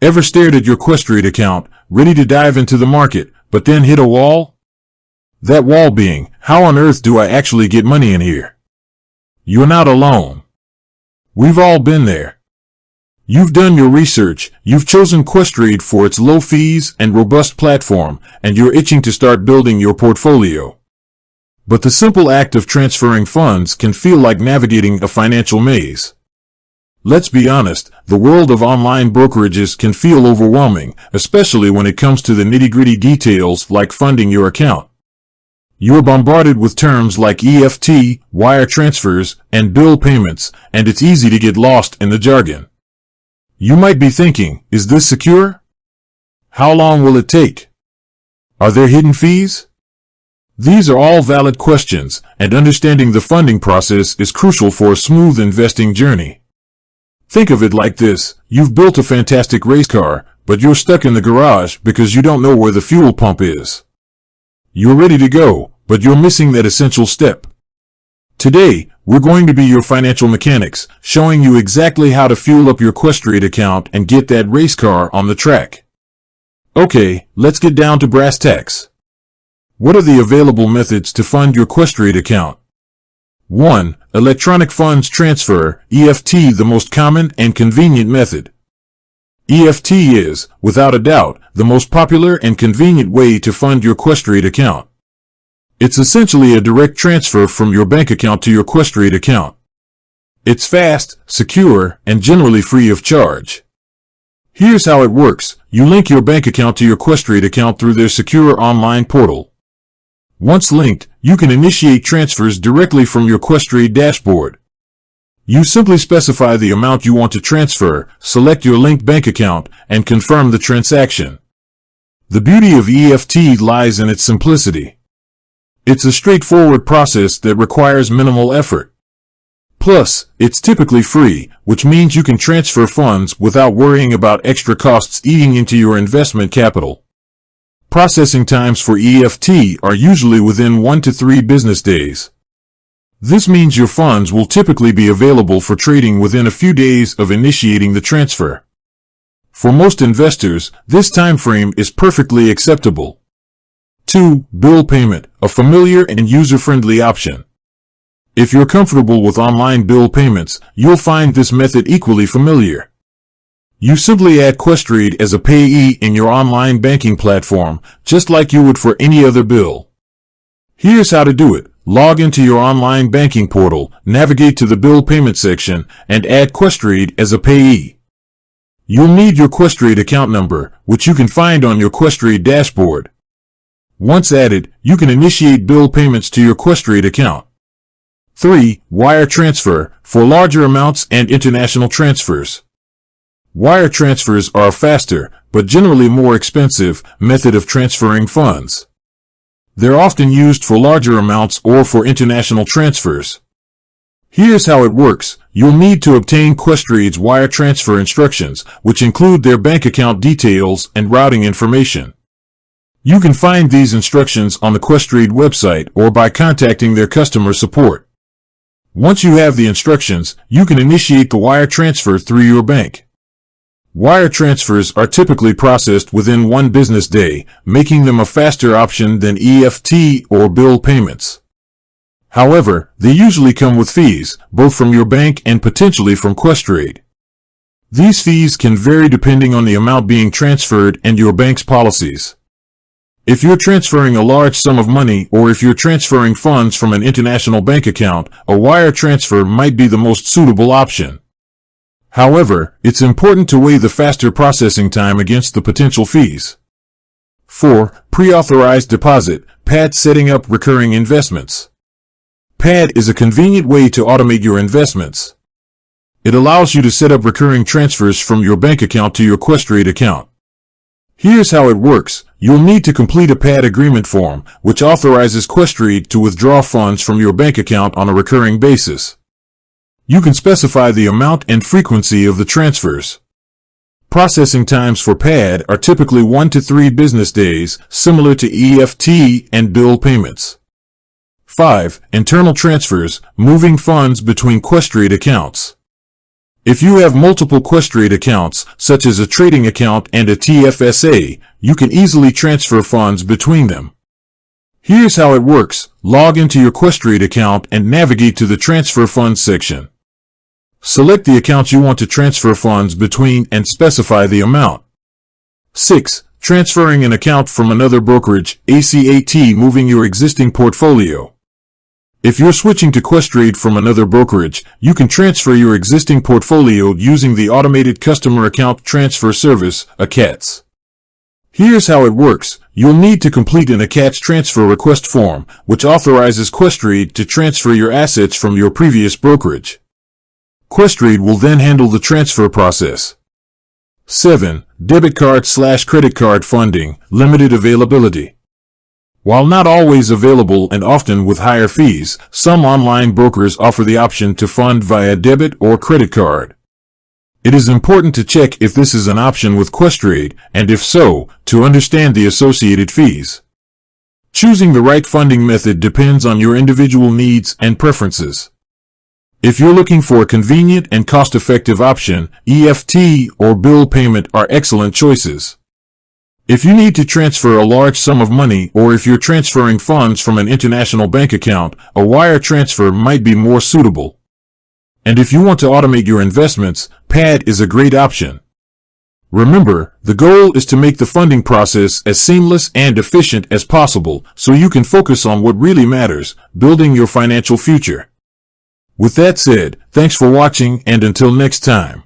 Ever stared at your Questrade account, ready to dive into the market, but then hit a wall? That wall being, how on earth do I actually get money in here? You're not alone. We've all been there. You've done your research, you've chosen Questrade for its low fees and robust platform, and you're itching to start building your portfolio. But the simple act of transferring funds can feel like navigating a financial maze. Let's be honest, the world of online brokerages can feel overwhelming, especially when it comes to the nitty-gritty details like funding your account. You're bombarded with terms like EFT, wire transfers, and bill payments, and it's easy to get lost in the jargon. You might be thinking, is this secure? How long will it take? Are there hidden fees? These are all valid questions, and understanding the funding process is crucial for a smooth investing journey. Think of it like this: you've built a fantastic race car, but you're stuck in the garage because you don't know where the fuel pump is. You're ready to go, but you're missing that essential step. Today, we're going to be your financial mechanics, showing you exactly how to fuel up your Questrade account and get that race car on the track. Okay, let's get down to brass tacks. What are the available methods to fund your Questrade account? 1. Electronic funds transfer, EFT, the most common and convenient method. EFT is, without a doubt, the most popular and convenient way to fund your Questrade account. It's essentially a direct transfer from your bank account to your Questrade account. It's fast, secure, and generally free of charge. Here's how it works. You link your bank account to your Questrade account through their secure online portal. Once linked, you can initiate transfers directly from your Questrade dashboard. You simply specify the amount you want to transfer, select your linked bank account, and confirm the transaction. The beauty of EFT lies in its simplicity. It's a straightforward process that requires minimal effort. Plus, it's typically free, which means you can transfer funds without worrying about extra costs eating into your investment capital. Processing times for EFT are usually within 1 to 3 business days. This means your funds will typically be available for trading within a few days of initiating the transfer. For most investors, this time frame is perfectly acceptable. 2. Bill payment, a familiar and user-friendly option. If you're comfortable with online bill payments, you'll find this method equally familiar. You simply add Questrade as a payee in your online banking platform, just like you would for any other bill. Here's how to do it. Log into your online banking portal, navigate to the bill payment section, and add Questrade as a payee. You'll need your Questrade account number, which you can find on your Questrade dashboard. Once added, you can initiate bill payments to your Questrade account. 3. Wire transfer, for larger amounts and international transfers. Wire transfers are a faster, but generally more expensive, method of transferring funds. They're often used for larger amounts or for international transfers. Here's how it works. You'll need to obtain Questrade's wire transfer instructions, which include their bank account details and routing information. You can find these instructions on the Questrade website or by contacting their customer support. Once you have the instructions, you can initiate the wire transfer through your bank. Wire transfers are typically processed within 1 business day, making them a faster option than EFT or bill payments. However, they usually come with fees, both from your bank and potentially from Questrade. These fees can vary depending on the amount being transferred and your bank's policies. If you're transferring a large sum of money or if you're transferring funds from an international bank account, a wire transfer might be the most suitable option. However, it's important to weigh the faster processing time against the potential fees. 4. Pre-authorized deposit, PAD, setting up recurring investments. PAD is a convenient way to automate your investments. It allows you to set up recurring transfers from your bank account to your Questrade account. Here's how it works. You'll need to complete a PAD agreement form, which authorizes Questrade to withdraw funds from your bank account on a recurring basis. You can specify the amount and frequency of the transfers. Processing times for PAD are typically 1 to 3 business days, similar to EFT and bill payments. 5. Internal transfers, moving funds between Questrade accounts. If you have multiple Questrade accounts, such as a trading account and a TFSA, you can easily transfer funds between them. Here's how it works. Log into your Questrade account and navigate to the Transfer Funds section. Select the account you want to transfer funds between and specify the amount. 6. Transferring an account from another brokerage, ACAT, moving your existing portfolio. If you're switching to Questrade from another brokerage, you can transfer your existing portfolio using the Automated Customer Account Transfer Service, ACATS. Here's how it works. You'll need to complete an ACATS transfer request form, which authorizes Questrade to transfer your assets from your previous brokerage. Questrade will then handle the transfer process. 7. Debit card/credit card funding, limited availability. While not always available and often with higher fees, some online brokers offer the option to fund via debit or credit card. It is important to check if this is an option with Questrade, and if so, to understand the associated fees. Choosing the right funding method depends on your individual needs and preferences. If you're looking for a convenient and cost-effective option, EFT or bill payment are excellent choices. If you need to transfer a large sum of money, or if you're transferring funds from an international bank account, a wire transfer might be more suitable. And if you want to automate your investments, PAD is a great option. Remember, the goal is to make the funding process as seamless and efficient as possible so you can focus on what really matters, building your financial future. With that said, thanks for watching, and until next time.